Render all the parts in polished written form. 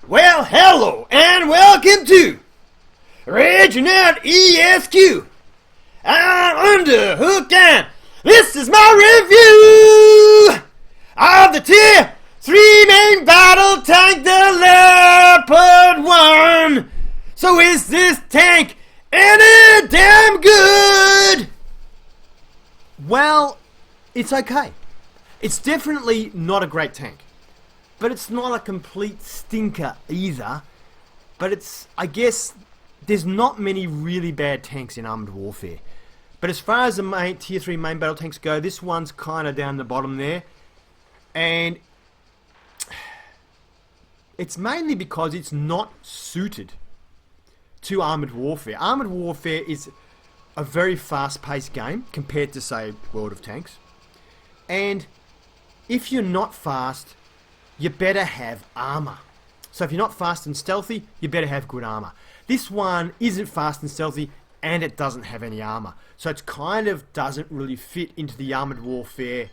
Well, hello and welcome to ReginaldESQ. I'm under hook and this is my review of the Tier 3 main battle tank, the Leopard1. So is this tank any damn good? Well, it's okay. It's definitely not a great tank. But it's not a complete stinker either. But it's, I guess, there's not many really bad tanks in Armoured Warfare. But as far as the Tier 3 main battle tanks go, this one's kind of down the bottom there. And it's mainly because it's not suited to Armoured Warfare. Armoured Warfare is a very fast-paced game compared to, say, World of Tanks. And if you're not fast, you better have armor. So if you're not fast and stealthy, you better have good armor. This one isn't fast and stealthy, and it doesn't have any armor. So it kind of doesn't really fit into the Armoured Warfare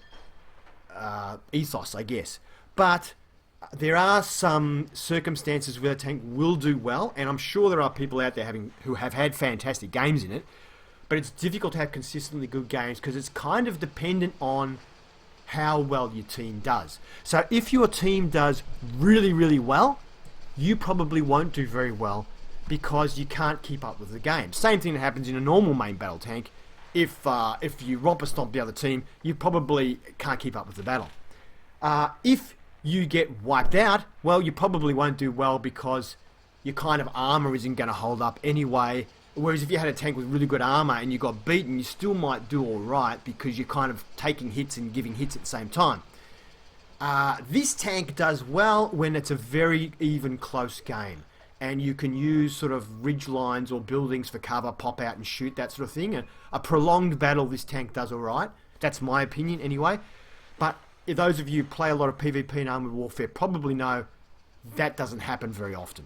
ethos, I guess. But there are some circumstances where the tank will do well, and I'm sure there are people out there who have had fantastic games in it. But it's difficult to have consistently good games because it's kind of dependent on how well your team does. So if your team does really, really well, you probably won't do very well because you can't keep up with the game. Same thing that happens in a normal main battle tank. If you romper stomp the other team, you probably can't keep up with the battle. If you get wiped out, well, you probably won't do well because your kind of armor isn't going to hold up anyway. Whereas if you had a tank with really good armor and you got beaten, you still might do alright because you're kind of taking hits and giving hits at the same time. This tank does well when it's a very even close game. And you can use sort of ridge lines or buildings for cover, pop out and shoot, that sort of thing. And a prolonged battle, this tank does alright. That's my opinion anyway. But if those of you who play a lot of PvP and Armoured Warfare probably know that doesn't happen very often.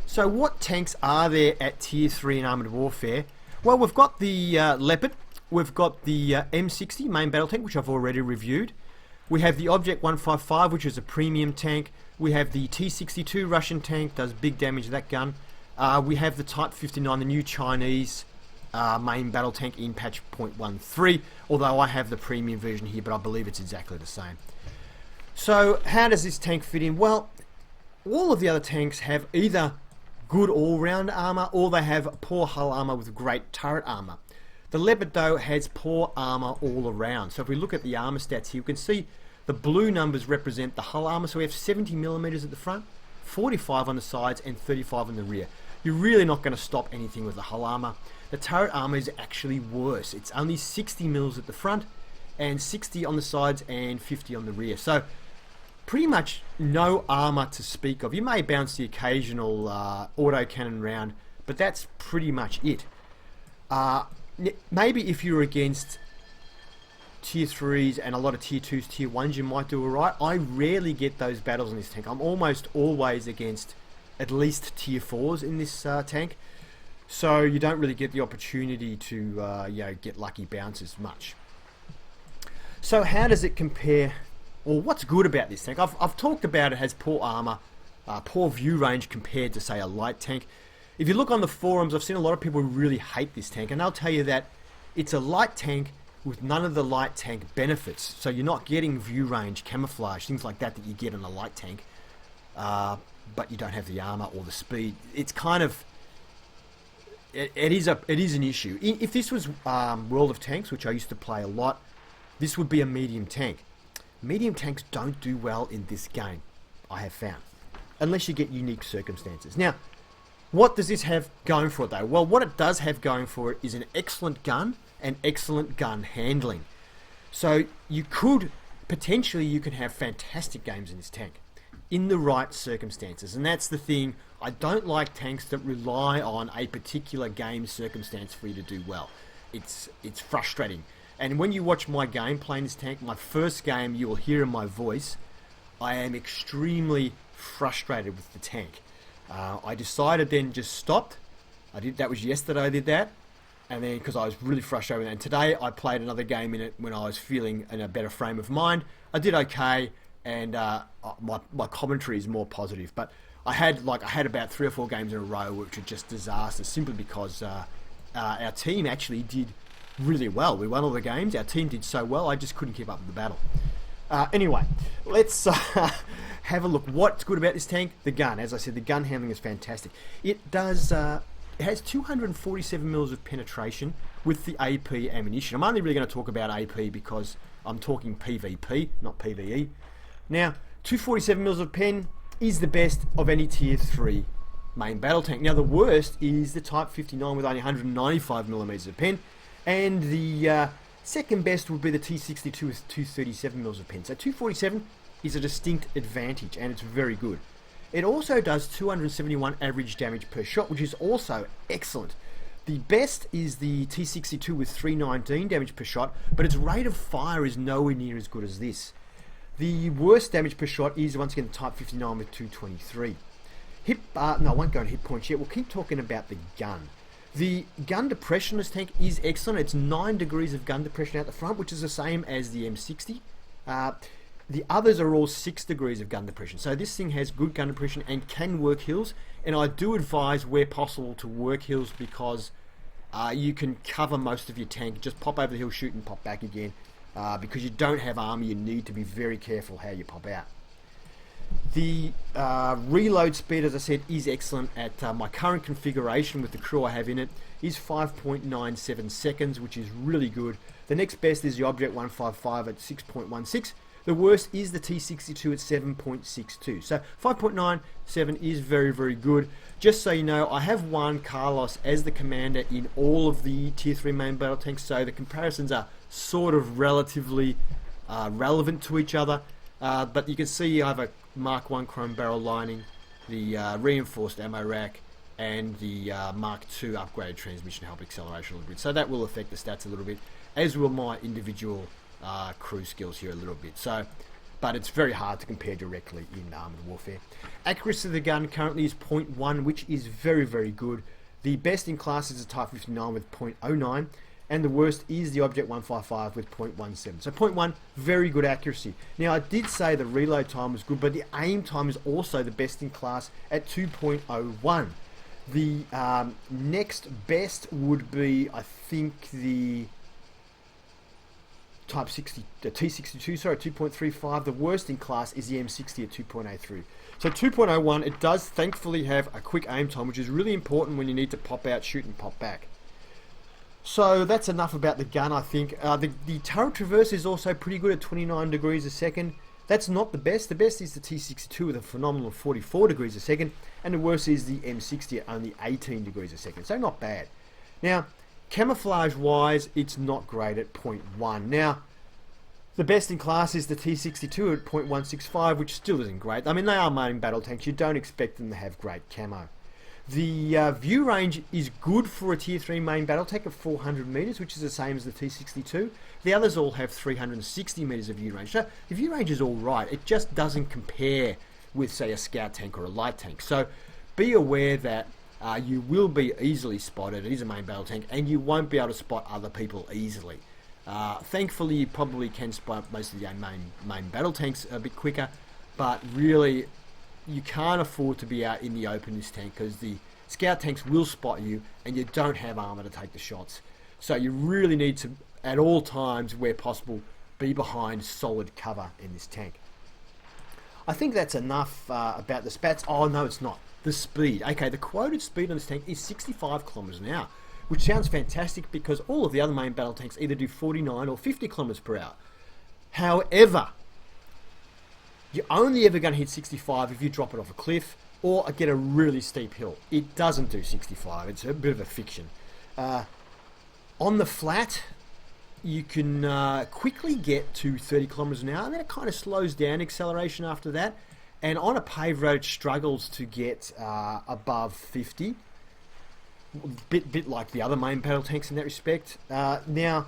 So what tanks are there at Tier 3 in Armoured Warfare? Well, we've got the Leopard, we've got the M60 main battle tank, which I've already reviewed. We have the Object 155, which is a premium tank. We have the T62 Russian tank, does big damage to that gun. We have the Type 59, the new Chinese main battle tank in patch 0.13, although I have the premium version here, but I believe it's exactly the same. So how does this tank fit in? Well, all of the other tanks have either good all-round armor, or they have poor hull armor with great turret armor. The Leopard, though, has poor armor all around. So if we look at the armor stats here, we can see the blue numbers represent the hull armor. So we have 70mm at the front, 45 on the sides, and 35 on the rear. You're really not going to stop anything with the hull armor. The turret armor is actually worse. It's only 60mm at the front, and 60 on the sides, and 50 on the rear. So pretty much no armor to speak of. You may bounce the occasional autocannon round, but that's pretty much it. Maybe if you're against Tier 3s and a lot of Tier 2s, Tier 1s, you might do alright. I rarely get those battles in this tank. I'm almost always against at least Tier 4s in this tank. So you don't really get the opportunity to get lucky bounces much. So how does it compare? Well, what's good about this tank? I've talked about it has poor armor, poor view range compared to, say, a light tank. If you look on the forums, I've seen a lot of people who really hate this tank, and they'll tell you that it's a light tank with none of the light tank benefits. So you're not getting view range, camouflage, things like that you get in a light tank, but you don't have the armor or the speed. It's kind of it is an issue. If this was World of Tanks, which I used to play a lot, this would be a medium tank. Medium tanks don't do well in this game, I have found, unless you get unique circumstances. Now, what does this have going for it, though? Well, what it does have going for it is an excellent gun and excellent gun handling. So you can have fantastic games in this tank in the right circumstances, and that's the thing. I don't like tanks that rely on a particular game circumstance for you to do well. It's frustrating. And when you watch my gameplay in this tank, my first game, you will hear in my voice, I am extremely frustrated with the tank. I decided then just stopped. That was yesterday I did that. And then because I was really frustrated with it. And today I played another game in it when I was feeling in a better frame of mind. I did okay, and my commentary is more positive. But I had about 3 or 4 games in a row which were just disasters, simply because our team actually did really well. We won all the games. Our team did so well, I just couldn't keep up with the battle. Anyway, let's have a look. What's good about this tank? The gun. As I said, the gun handling is fantastic. It does. It has 247 mils of penetration with the AP ammunition. I'm only really going to talk about AP because I'm talking PvP, not PvE. Now, 247 mils of pen is the best of any tier 3 main battle tank. Now, the worst is the Type 59 with only 195 millimeters of pen, and the second best would be the T62 with 237 mils of pen. So 247 is a distinct advantage, and it's very good. It also does 271 average damage per shot, which is also excellent. The best is the T62 with 319 damage per shot, but its rate of fire is nowhere near as good as this. The worst damage per shot is, once again, the Type 59 with 223. No, I won't go on hit points yet. We'll keep talking about the gun. The gun depression on this tank is excellent. It's 9 degrees of gun depression out the front, which is the same as the M60. The others are all 6 degrees of gun depression. So this thing has good gun depression and can work hills. And I do advise, where possible, to work hills, because you can cover most of your tank. Just pop over the hill, shoot, and pop back again. Because you don't have armor, you need to be very careful how you pop out. The reload speed, as I said, is excellent. At my current configuration with the crew I have in it is 5.97 seconds, which is really good. The next best is the Object 155 at 6.16. The worst is the T62 at 7.62. So 5.97 is very, very good. Just so you know, I have one Carlos as the commander in all of the tier 3 main battle tanks, so the comparisons are sort of relatively relevant to each other. But you can see I have a Mark 1 chrome barrel lining, the reinforced ammo rack, and the Mark 2 upgraded transmission help acceleration a little bit. So that will affect the stats a little bit, as will my individual crew skills here a little bit. So, but it's very hard to compare directly in Armoured Warfare. Accuracy of the gun currently is 0.1, which is very, very good. The best in class is the Type 59 with 0.09, and the worst is the Object 155 with 0.17. So 0.1, very good accuracy. Now, I did say the reload time was good, but the aim time is also the best in class at 2.01. The next best would be, I think, the T62, sorry, 2.35. The worst in class is the M60 at 2.83. So 2.01, it does thankfully have a quick aim time, which is really important when you need to pop out, shoot, and pop back. So that's enough about the gun, I think. The turret traverse is also pretty good at 29 degrees a second. That's not the best. The best is the T62 with a phenomenal 44 degrees a second, and the worst is the M60 at only 18 degrees a second. So not bad. Now, camouflage wise, it's not great at 0.1. Now, the best in class is the T62 at 0.165, which still isn't great. I mean, they are main battle tanks. You don't expect them to have great camo. The view range is good for a tier 3 main battle tank at 400 meters, which is the same as the T62. The others all have 360 meters of view range. So the view range is all right. It just doesn't compare with, say, a scout tank or a light tank. So be aware that you will be easily spotted. It is a main battle tank, and you won't be able to spot other people easily. Thankfully, you probably can spot most of the main battle tanks a bit quicker, but really, you can't afford to be out in the open this tank, because the scout tanks will spot you, and you don't have armor to take the shots. So you really need to, at all times where possible, be behind solid cover in this tank. I think that's enough about the spats. Oh no, it's not. The speed. Okay, the quoted speed on this tank is 65 kilometers an hour, which sounds fantastic because all of the other main battle tanks either do 49 or 50 kilometers per hour. However, you're only ever going to hit 65 if you drop it off a cliff or get a really steep hill. It doesn't do 65. It's a bit of a fiction. On the flat, you can quickly get to 30 kilometers an hour, and then it kind of slows down acceleration after that. And on a paved road, it struggles to get above 50. Bit like the other main battle tanks in that respect. Now,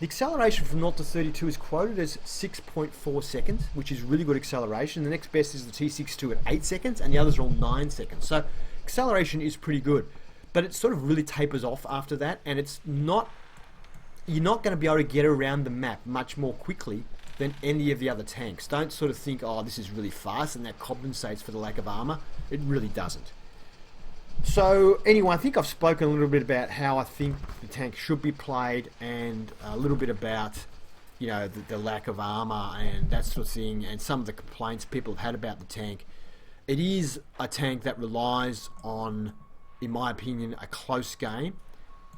the acceleration from 0 to 32 is quoted as 6.4 seconds, which is really good acceleration. The next best is the T62 at 8 seconds, and the others are all 9 seconds. So acceleration is pretty good, but it sort of really tapers off after that, and it's not. You're not going to be able to get around the map much more quickly than any of the other tanks. Don't sort of think, oh, this is really fast and that compensates for the lack of armor. It really doesn't. So anyway, I think I've spoken a little bit about how I think the tank should be played, and a little bit about, you know, the lack of armor and that sort of thing, and some of the complaints people have had about the tank. It is a tank that relies on, in my opinion, a close game,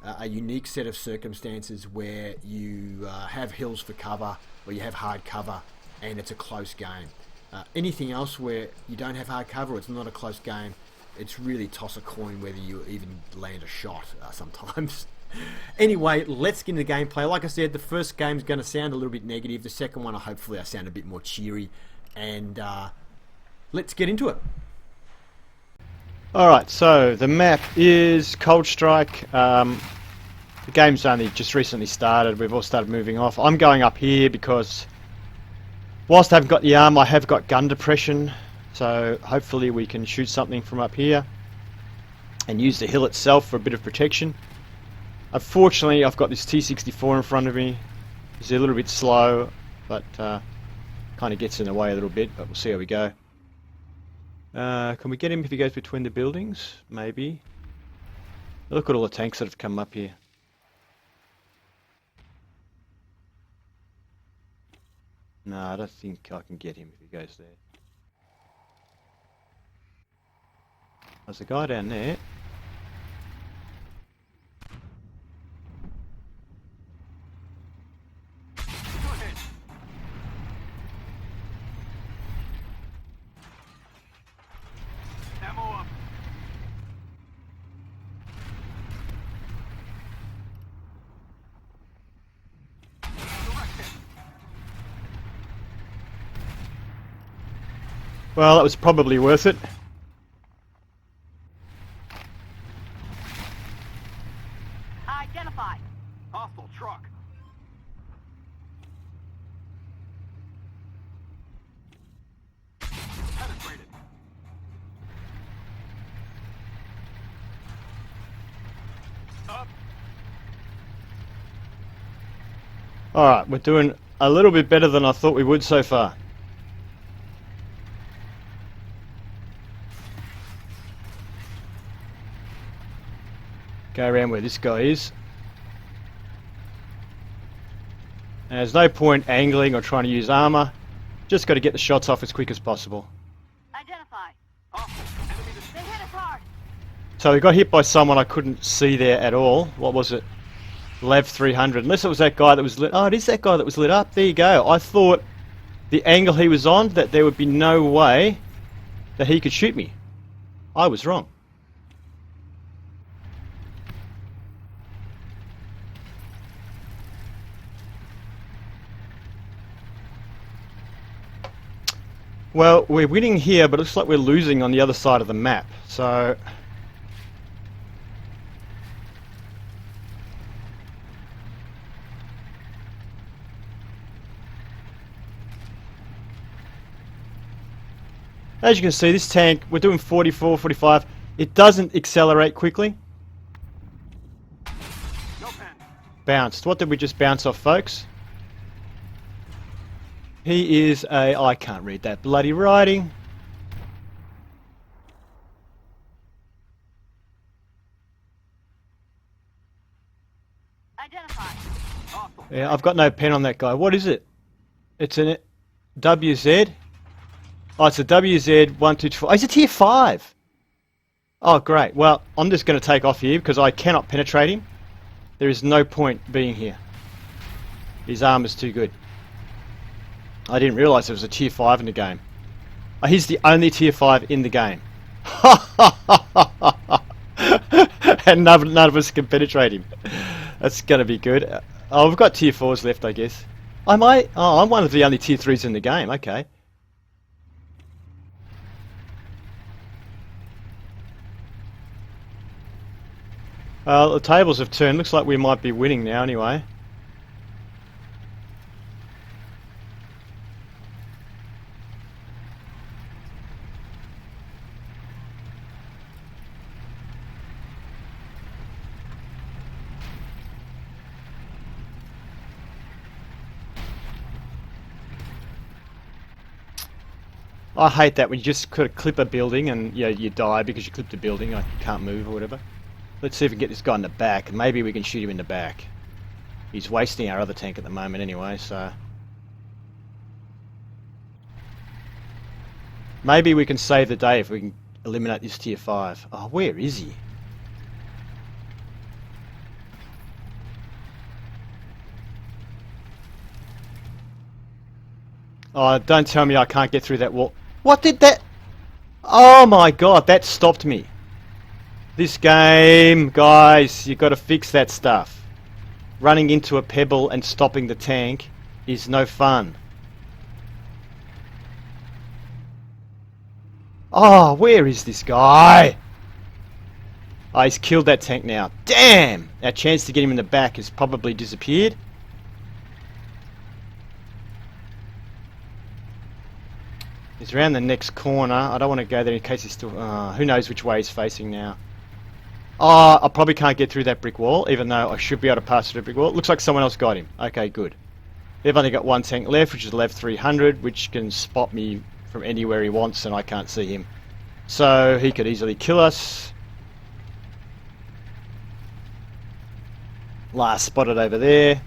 a unique set of circumstances where you have hills for cover, or you have hard cover, and it's a close game. Anything else where you don't have hard cover, it's not a close game, it's really toss a coin whether you even land a shot sometimes. Anyway, let's get into the gameplay. Like I said, the first game's going to sound a little bit negative. The second one, hopefully I sound a bit more cheery. And let's get into it. Alright, so the map is Cold Strike. The game's only just recently started. We've all started moving off. I'm going up here because whilst I haven't got the arm, I have got gun depression. So hopefully we can shoot something from up here and use the hill itself for a bit of protection. Unfortunately, I've got this T-64 in front of me. It's a little bit slow, but kind of gets in the way a little bit, but we'll see how we go. Can we get him if he goes between the buildings? Maybe. Look at all the tanks that have come up here. No, I don't think I can get him if he goes there. There's a guy down there. Well, that was probably worth it. Identify. Hostile truck. Penetrated. Up. Alright, we're doing a little bit better than I thought we would so far. Go around where this guy is. And there's no point angling or trying to use armor. Just got to get the shots off as quick as possible. Identify. They hit us hard. So we got hit by someone I couldn't see there at all. What was it? Lev 300. Unless it was that guy that was lit. Oh, it is that guy that was lit up. There you go. I thought the angle he was on, that there would be no way that he could shoot me. I was wrong. Well, we're winning here, but it looks like we're losing on the other side of the map. So as you can see, this tank, we're doing 44, 45. It doesn't accelerate quickly. No pen. Bounced. What did we just bounce off, folks? He is a... I can't read that bloody writing. Identify. Yeah, I've got no pen on that guy. What is it? It's an WZ. Oh, it's a WZ124. Oh, he's a tier 5. Oh, great. Well, I'm just going to take off here because I cannot penetrate him. There is no point being here. His armor's too good. I didn't realise there was a tier 5 in the game. Oh, he's the only tier 5 in the game. And none of us can penetrate him. That's going to be good. Oh, we've got tier 4s left, I guess. Am I? Oh, I'm one of the only tier 3s in the game. Okay. The tables have turned. Looks like we might be winning now anyway. I hate that when you just could clip a building and you die because you clipped a building, like you can't move or whatever. Let's see if we can get this guy in the back, and maybe we can shoot him in the back. He's wasting our other tank at the moment anyway, so... Maybe we can save the day if we can eliminate this tier 5. Oh, where is he? Oh, don't tell me I can't get through that wall. What did that... Oh my god, that stopped me. This game, guys, you've got to fix that stuff. Running into a pebble and stopping the tank is no fun. Oh, where is this guy? Oh, he's killed that tank now. Damn! Our chance to get him in the back has probably disappeared. He's around the next corner. I don't want to go there in case he's still... who knows which way he's facing now. Oh, I probably can't get through that brick wall, even though I should be able to pass through the brick wall. Looks like someone else got him. Okay, good. They've only got one tank left, which is Lev 300, which can spot me from anywhere he wants and I can't see him. So he could easily kill us. Last spotted over there.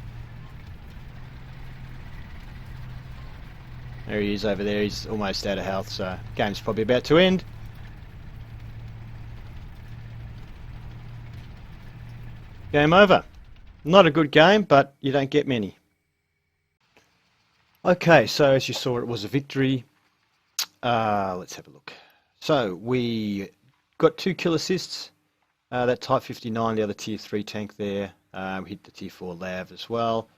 There he is over there. He's almost out of health, so game's probably about to end. Game over. Not a good game, but you don't get many. Okay, so as you saw, it was a victory. Let's have a look. So we got 2 kill assists. That Type 59, the other tier 3 tank there. We hit the tier 4 Lav as well.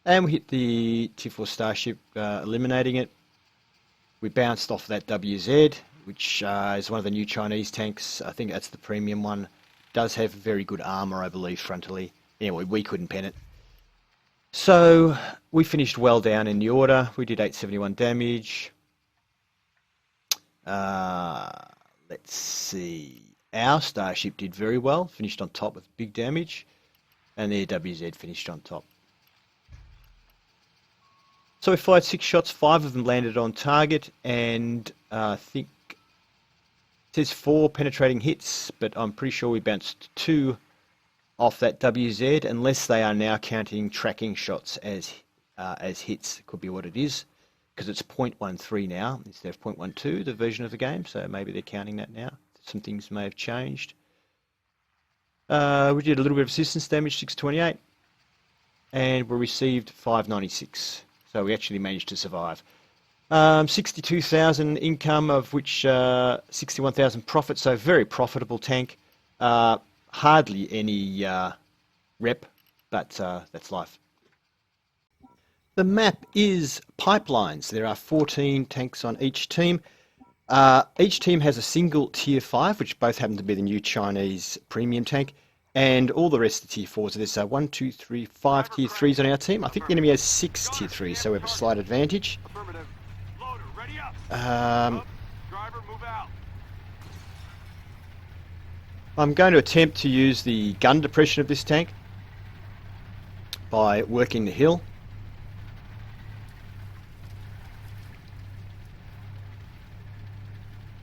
And we hit the tier 4 Starship, eliminating it. We bounced off that WZ, which is one of the new Chinese tanks. I think that's the premium one. Does have very good armour, I believe, frontally. Anyway, we couldn't pen it. So we finished well down in the order. We did 871 damage. Let's see. Our Starship did very well. Finished on top with big damage. And their WZ finished on top. So we fired 6 shots. 5 of them landed on target. And I think it says 4 penetrating hits. But I'm pretty sure we bounced 2 off that WZ. Unless they are now counting tracking shots as hits. Could be what it is. Because it's 0.13 now instead of 0.12, the version of the game. So maybe they're counting that now. Some things may have changed. We did a little bit of assistance damage, 628. And we received 596. So we actually managed to survive. 62,000 income, of which 61,000 profit. So very profitable tank. Hardly any rep, but that's life. The map is pipelines. There are 14 tanks on each team. Each team has a single tier 5, which both happen to be the new Chinese premium tank, and all the rest are tier 4s. So there's 1, 2, 3, 5 tier 3s on our team. I think the enemy has 6 tier 3s, so we have a slight advantage. Loader, ready up. Driver, move out. I'm going to attempt to use the gun depression of this tank by working the hill.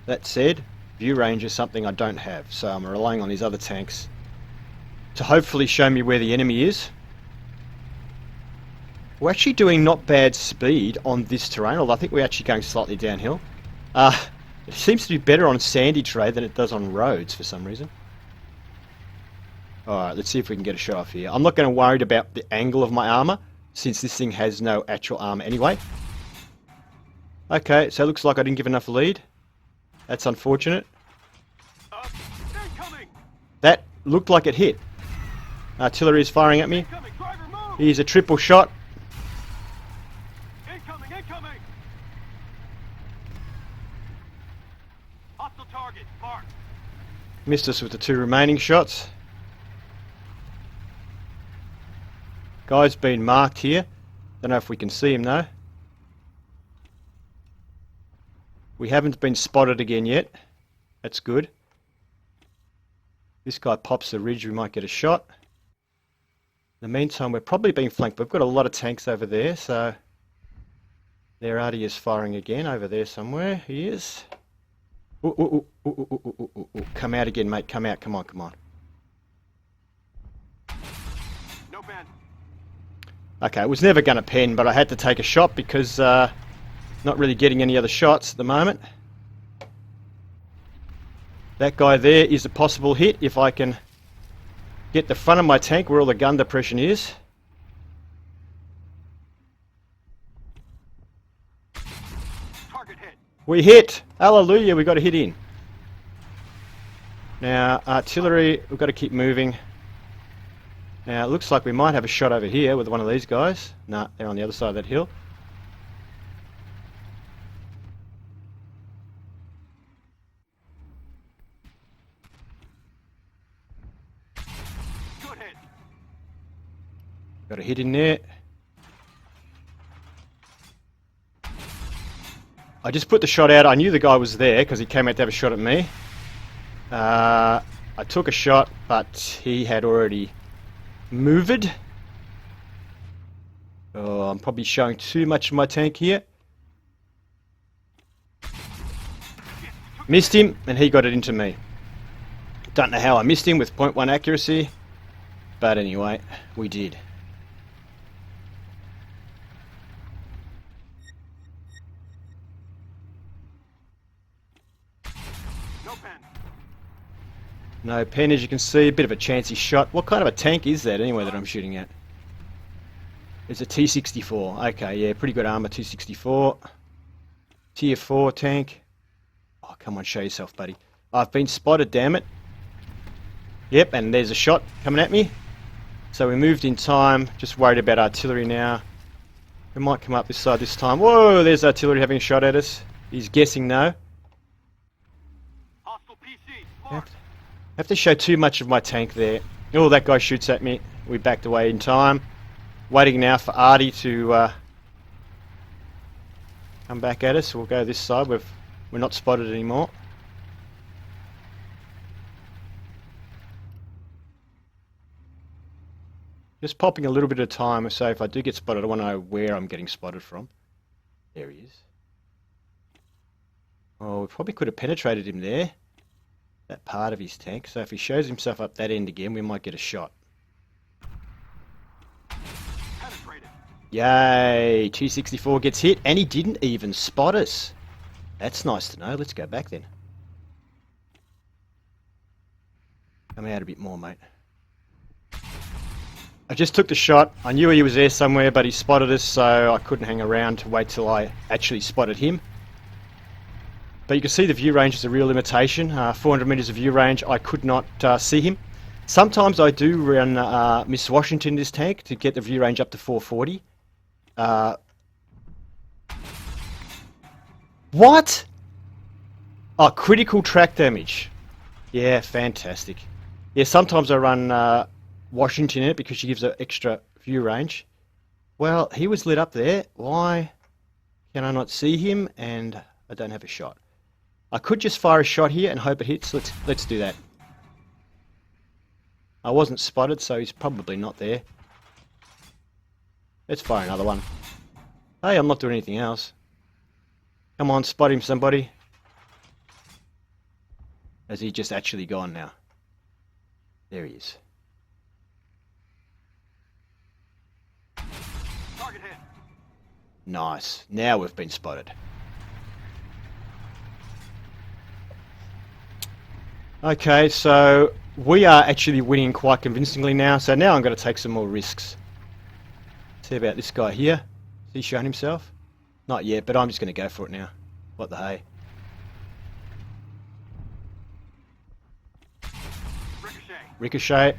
That said, view range is something I don't have, so I'm relying on these other tanks to hopefully show me where the enemy is. We're actually doing not bad speed on this terrain, although I think we're actually going slightly downhill. It seems to be better on sandy terrain than it does on roads for some reason. Alright, let's see if we can get a shot off here. I'm not going to worry about the angle of my armour, since this thing has no actual armour anyway. Okay, so it looks like I didn't give enough lead. That's unfortunate. That looked like it hit. Artillery is firing at me. Here's a triple shot. Incoming, incoming. Hostile target, marked. Missed us with the 2 remaining shots. Guy's been marked here. Don't know if we can see him though. We haven't been spotted again yet. That's good. This guy pops the ridge, we might get a shot. In the meantime, we're probably being flanked. We've got a lot of tanks over there, so There Artie is firing again over there somewhere. He is. Ooh, ooh, ooh, ooh, ooh, ooh, ooh, ooh. Come out again, mate. Come out. Come on, come on. No pen. Okay, it was never going to pen, but I had to take a shot because not really getting any other shots at the moment. That guy there is a possible hit if I can get the front of my tank where all the gun depression is. Target hit. We hit! Hallelujah, we got a hit in. Now, artillery, we've got to keep moving. Now, it looks like we might have a shot over here with one of these guys. Nah, they're on the other side of that hill. Good hit. Got a hit in there. I just put the shot out. I knew the guy was there because he came out to have a shot at me. I took a shot, but he had already moved. Oh, I'm probably showing too much of my tank here. Missed him, and he got it into me. Don't know how I missed him with 0.1 accuracy, but anyway, we did. No pen. No pen, as you can see, a bit of a chancy shot. What kind of a tank is that anyway that I'm shooting at? It's a T-64. Okay, yeah, pretty good armor, T-64. Tier 4 tank. Oh, come on, show yourself, buddy. I've been spotted, damn it. Yep, and there's a shot coming at me. So we moved in time, just worried about artillery now. We might come up this side this time. Whoa, there's artillery having a shot at us. He's guessing no. Hostile PC. Mark. Have to show too much of my tank there. Oh, that guy shoots at me. We backed away in time. Waiting now for Artie to come back at us. We'll go this side. We're not spotted anymore. Just popping a little bit of time, so if I do get spotted, I want to know where I'm getting spotted from. There he is. Oh, we probably could have penetrated him there. That part of his tank. So if he shows himself up that end again, we might get a shot. Penetrated. Yay! T-64 gets hit, and he didn't even spot us. That's nice to know. Let's go back then. Come out a bit more, mate. I just took the shot. I knew he was there somewhere, but he spotted us, so I couldn't hang around to wait till I actually spotted him. But you can see the view range is a real limitation. 400 meters of view range, I could not see him. Sometimes I do run Miss Washington this tank to get the view range up to 440. What? Oh, critical track damage. Yeah, fantastic. Yeah, sometimes I run Washington in it because she gives an extra view range. Well, he was lit up there. Why can I not see him? And I don't have a shot. I could just fire a shot here and hope it hits. Let's do that. I wasn't spotted, so he's probably not there. Let's fire another one. Hey, I'm not doing anything else. Come on, spot him, somebody. Has he just actually gone now? There he is. Target hit. Nice. Now we've been spotted. Okay, so we are actually winning quite convincingly now. So now I'm going to take some more risks. See about this guy here. Has he shown himself? Not yet, but I'm just going to go for it now. What the hey? Ricochet. Ricochet.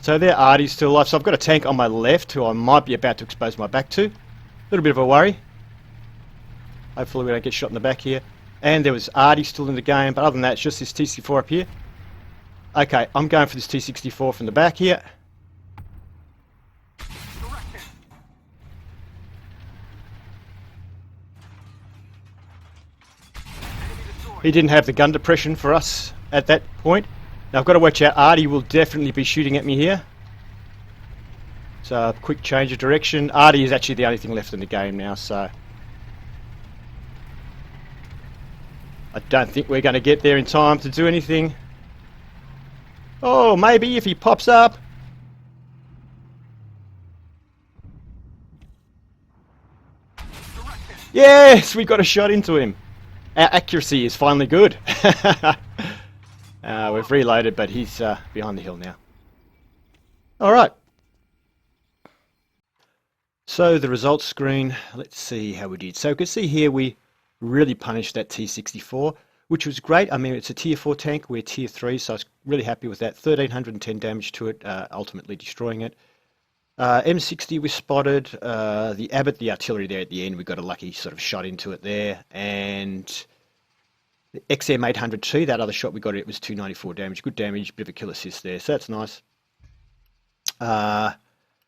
So there Artie's still alive. So I've got a tank on my left who I might be about to expose my back to. A little bit of a worry. Hopefully we don't get shot in the back here. And there was Artie still in the game, but other than that, it's just this T-64 up here. Okay, I'm going for this T-64 from the back here. He didn't have the gun depression for us at that point. Now I've got to watch out. Artie will definitely be shooting at me here. So a quick change of direction. Artie is actually the only thing left in the game now, so I don't think we're going to get there in time to do anything. Oh, maybe if he pops up. Yes, we got a shot into him. Our accuracy is finally good. We've reloaded, but he's behind the hill now. Alright. So the results screen, let's see how we did. So you can see here we really punished that T-64, which was great. I mean, it's a tier 4 tank, we're tier 3, so I was really happy with that. 1310 damage to it, ultimately destroying it. M60 we spotted, the Abbott, the artillery there at the end, we got a lucky sort of shot into it there, and the XM800T, that other shot we got, it was 294 damage, good damage, bit of a kill assist there, so that's nice.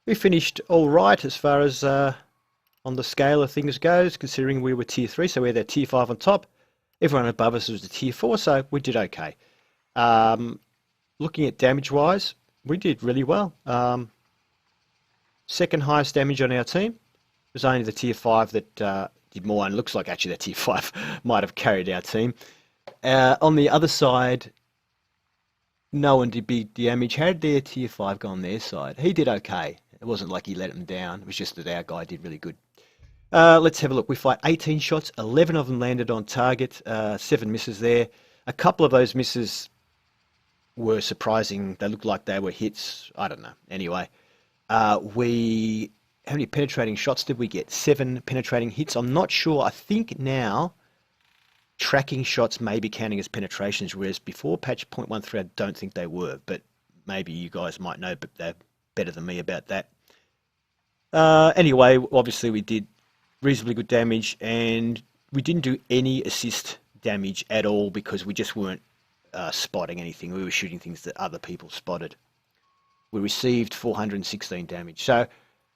We finished all right as far as on the scale of things goes, considering we were tier 3, so we're there tier 5 on top. Everyone above us was a tier 4, so we did okay. Looking at damage-wise, we did really well. Second highest damage on our team. It was only the tier 5 that did more, and it looks like actually the tier 5 might have carried our team. On the other side, no one did big damage. How did their tier 5 go on their side? He did okay. It wasn't like he let him down. It was just that our guy did really good. Let's have a look. We fired 18 shots. 11 of them landed on target. 7 misses there. A couple of those misses were surprising. They looked like they were hits. I don't know. Anyway, how many penetrating shots did we get? 7 penetrating hits. I'm not sure. I think now tracking shots may be counting as penetrations, whereas before patch 0.13 I don't think they were, but maybe you guys might know, but they're better than me about that. Anyway, obviously we did reasonably good damage, and we didn't do any assist damage at all because we just weren't spotting anything. We were shooting things that other people spotted. We received 416 damage. So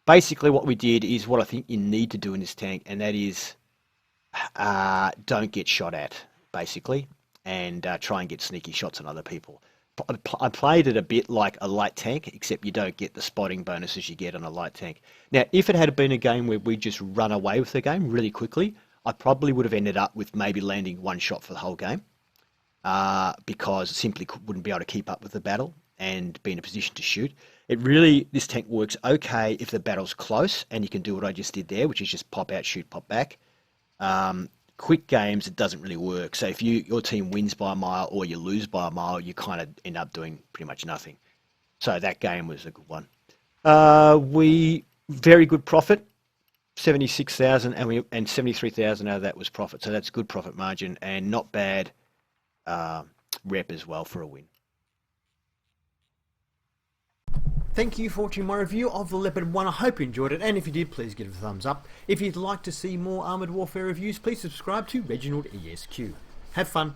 basically what we did is what I think you need to do in this tank, and that is don't get shot at, basically, and try and get sneaky shots on other people. I played it a bit like a light tank, except you don't get the spotting bonuses you get on a light tank. Now, if it had been a game where we just run away with the game really quickly, I probably would have ended up with maybe landing 1 shot for the whole game, because I simply wouldn't be able to keep up with the battle and be in a position to shoot. This tank works okay if the battle's close and you can do what I just did there, which is just pop out, shoot, pop back. Quick games, it doesn't really work. So if your team wins by a mile or you lose by a mile, you kind of end up doing pretty much nothing. So that game was a good one. Very good profit, 76,000, and 73,000 out of that was profit. So that's good profit margin and not bad rep as well for a win. Thank you for watching my review of the Leopard 1. I hope you enjoyed it, and if you did, please give it a thumbs up. If you'd like to see more Armoured Warfare reviews, please subscribe to ReginaldESQ. Have fun.